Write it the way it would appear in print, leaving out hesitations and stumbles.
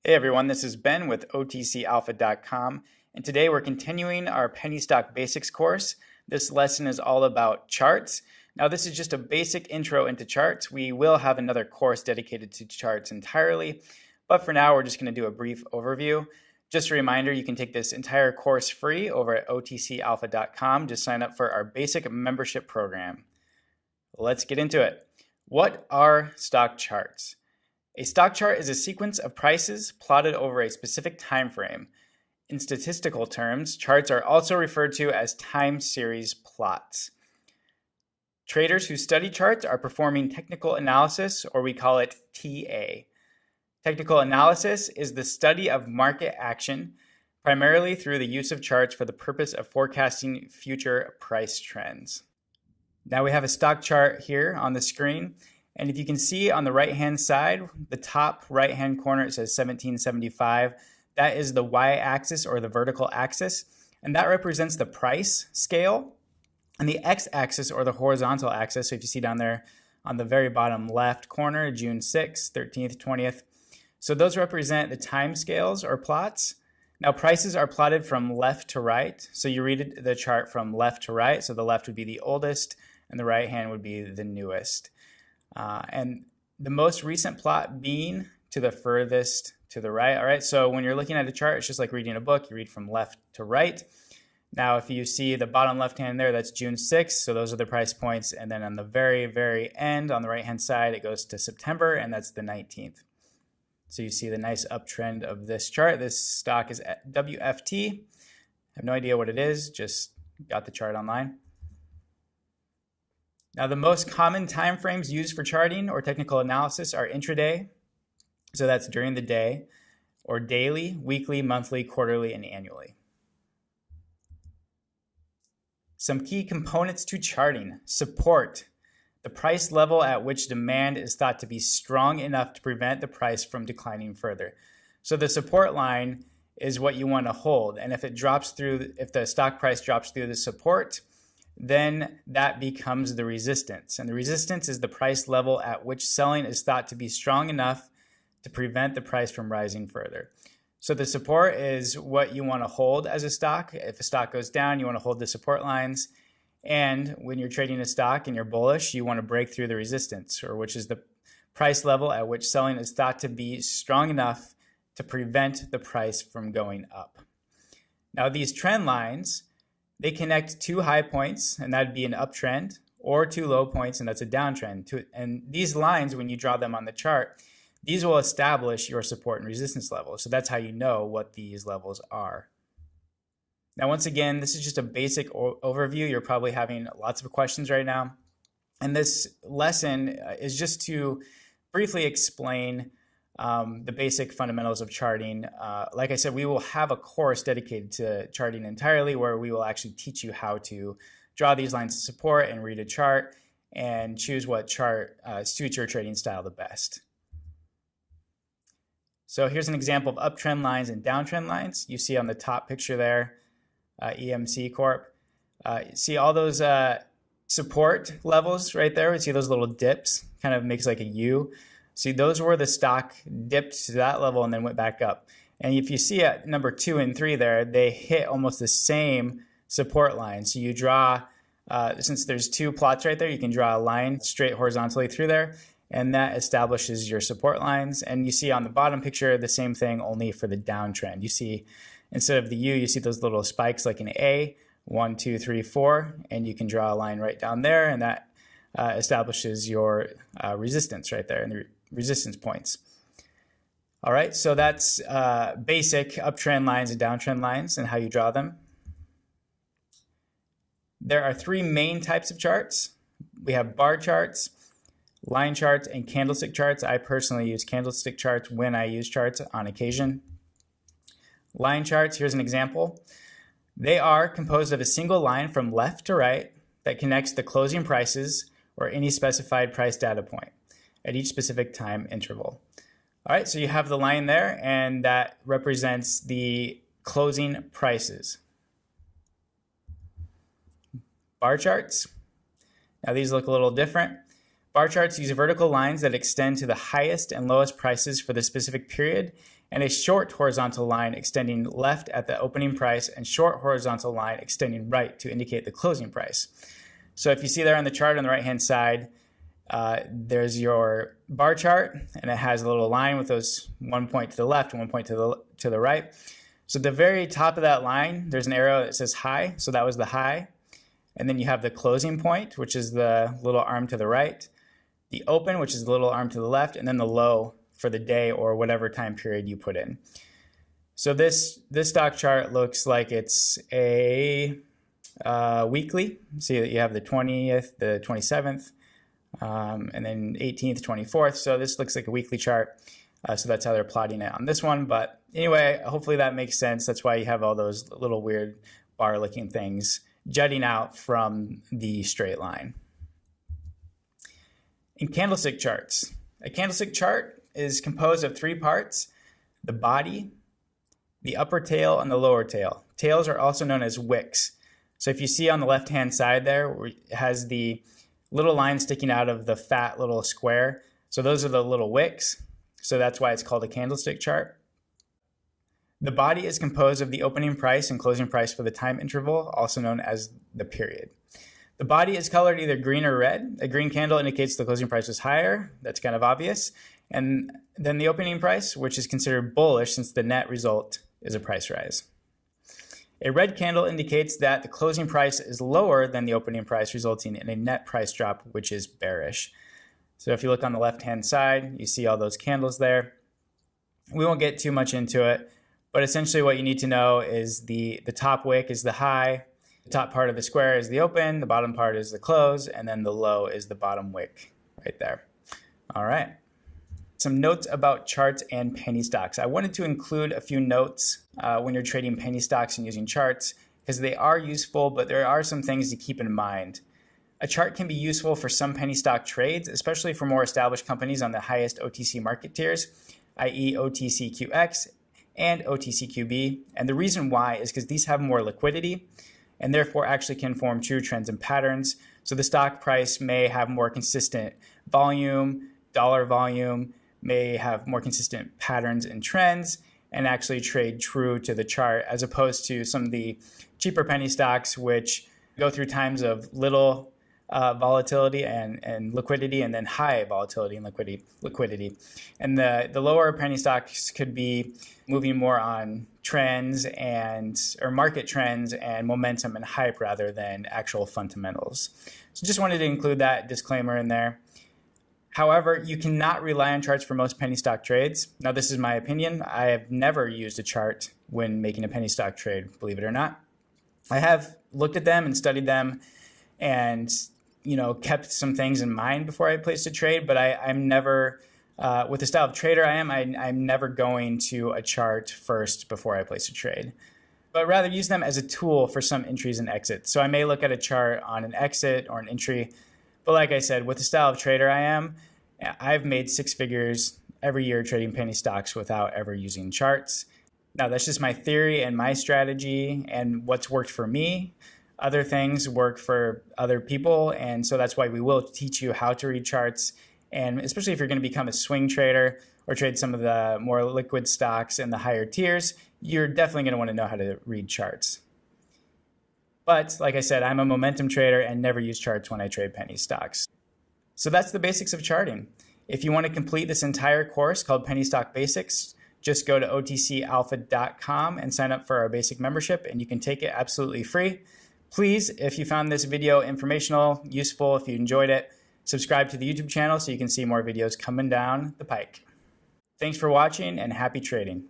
Hey everyone, this is Ben with OTCalpha.com, and today we're continuing our Penny Stock Basics course. This lesson is all about charts. Now this is just a basic intro into charts. We will have another course dedicated to charts entirely, but for now we're just going to do a brief overview. Just a reminder, you can take this entire course free over at OTCalpha.com. Just sign up for our basic membership program. Let's get into it. What are stock charts? A stock chart is a sequence of prices plotted over a specific time frame. In statistical terms, charts are also referred to as time series plots. Traders who study charts are performing technical analysis, or we call it TA. Technical analysis is the study of market action, primarily through the use of charts for the purpose of forecasting future price trends. Now we have a stock chart here on the screen. And if you can see on the right-hand side, the top right-hand corner, it says 1775. That is the y-axis or the vertical axis, and that represents the price scale. And the x-axis or the horizontal axis, so if you see down there on the very bottom left corner, June 6th, 13th, 20th. So those represent the time scales or plots. Now prices are plotted from left to right. So you read the chart from left to right. So the left would be the oldest and the right hand would be the newest. And the most recent plot being to the furthest to the right. All right, so when you're looking at a chart, it's just like reading a book. You read from left to right. Now, if you see the bottom left hand there, that's June 6th. So those are the price points. And then on the very, very end, on the right-hand side, it goes to September, and that's the 19th. So you see the nice uptrend of this chart. This stock is at WFT. I have no idea what it is, just got the chart online. Now, the most common time frames used for charting or technical analysis are intraday, so that's during the day, or daily, weekly, monthly, quarterly, and annually. Some key components to charting: support, the price level at which demand is thought to be strong enough to prevent the price from declining further. So the support line is what you want to hold, and if the stock price drops through the support, then that becomes the resistance. And the resistance is the price level at which selling is thought to be strong enough to prevent the price from rising further. So the support is what you want to hold as a stock. If a stock goes down, you want to hold the support lines. And when you're trading a stock and you're bullish, you want to break through the resistance, or which is the price level at which selling is thought to be strong enough to prevent the price from going up. Now these trend lines, they connect two high points, and that'd be an uptrend, or two low points, and that's a downtrend. And these lines, when you draw them on the chart, these will establish your support and resistance levels. So that's how you know what these levels are. Now, once again, this is just a basic overview. You're probably having lots of questions right now. And this lesson is just to briefly explain the basic fundamentals of charting. Like I said, we will have a course dedicated to charting entirely, where we will actually teach you how to draw these lines of support and read a chart and choose what chart suits your trading style the best. So here's an example of uptrend lines and downtrend lines. You see on the top picture there, EMC Corp. You see all those support levels right there. We see those little dips, kind of makes like a U. See, those were the stock dipped to that level and then went back up. And if you see at number 2 and 3 there, they hit almost the same support line. So you draw, since there's two plots right there, you can draw a line straight horizontally through there, and that establishes your support lines. And you see on the bottom picture, the same thing, only for the downtrend. You see, instead of the U, you see those little spikes like an A, 1, 2, 3, 4, and you can draw a line right down there, and that establishes your resistance right there, and the resistance points. All right, so that's basic uptrend lines and downtrend lines and how you draw them. There are three main types of charts. We have bar charts, line charts, and candlestick charts. I personally use candlestick charts when I use charts on occasion. Line charts, here's an example. They are composed of a single line from left to right that connects the closing prices or any specified price data point at each specific time interval. All right, so you have the line there, and that represents the closing prices. Bar charts. Now these look a little different. Bar charts use vertical lines that extend to the highest and lowest prices for the specific period, and a short horizontal line extending left at the opening price and short horizontal line extending right to indicate the closing price. So if you see there on the chart on the right-hand side, there's your bar chart, and it has a little line with those 1 point to the left and 1 point to the right. So at the very top of that line, there's an arrow that says high, so that was the high. And then you have the closing point, which is the little arm to the right, the open, which is the little arm to the left, and then the low for the day or whatever time period you put in. So this stock chart looks like it's a weekly. See that you have the 20th, the 27th, and then 18th, 24th. So this looks like a weekly chart. So that's how they're plotting it on this one. But anyway, hopefully that makes sense. That's why you have all those little weird bar-looking things jutting out from the straight line. In candlestick charts, a candlestick chart is composed of 3 parts: the body, the upper tail, and the lower tail. Tails are also known as wicks. So if you see on the left-hand side there, where it has the little line sticking out of the fat little square, so those are the little wicks. So that's why it's called a candlestick chart. The body is composed of the opening price and closing price for the time interval, also known as the period. The body is colored either green or red. A green candle indicates the closing price was higher. That's kind of obvious. And then the opening price, which is considered bullish since the net result is a price rise. A red candle indicates that the closing price is lower than the opening price, resulting in a net price drop, which is bearish. So if you look on the left-hand side, you see all those candles there. We won't get too much into it, but essentially what you need to know is the top wick is the high, the top part of the square is the open, the bottom part is the close, and then the low is the bottom wick right there. All right. Some notes about charts and penny stocks. I wanted to include a few notes when you're trading penny stocks and using charts, because they are useful, but there are some things to keep in mind. A chart can be useful for some penny stock trades, especially for more established companies on the highest OTC market tiers, i.e. OTCQX and OTCQB. And the reason why is because these have more liquidity and therefore actually can form true trends and patterns. So the stock price may have more consistent volume, dollar volume, may have more consistent patterns and trends, and actually trade true to the chart, as opposed to some of the cheaper penny stocks, which go through times of little volatility and liquidity, and then high volatility and liquidity. And the lower penny stocks could be moving more on trends or market trends and momentum and hype rather than actual fundamentals. So just wanted to include that disclaimer in there. However, you cannot rely on charts for most penny stock trades. Now, this is my opinion. I have never used a chart when making a penny stock trade, believe it or not. I have looked at them and studied them and kept some things in mind before I placed a trade, but I'm never, with the style of trader I am, I'm never going to a chart first before I place a trade, but rather use them as a tool for some entries and exits. So I may look at a chart on an exit or an entry, but like I said, with the style of trader I am, I've made 6 figures every year trading penny stocks without ever using charts. Now, that's just my theory and my strategy and what's worked for me. Other things work for other people, and so that's why we will teach you how to read charts. And especially if you're going to become a swing trader or trade some of the more liquid stocks in the higher tiers, you're definitely going to want to know how to read charts. But like I said, I'm a momentum trader and never use charts when I trade penny stocks. So that's the basics of charting. If you want to complete this entire course called Penny Stock Basics, just go to OTCalpha.com and sign up for our basic membership, and you can take it absolutely free. Please, if you found this video informational, useful, if you enjoyed it, subscribe to the YouTube channel so you can see more videos coming down the pike. Thanks for watching and happy trading.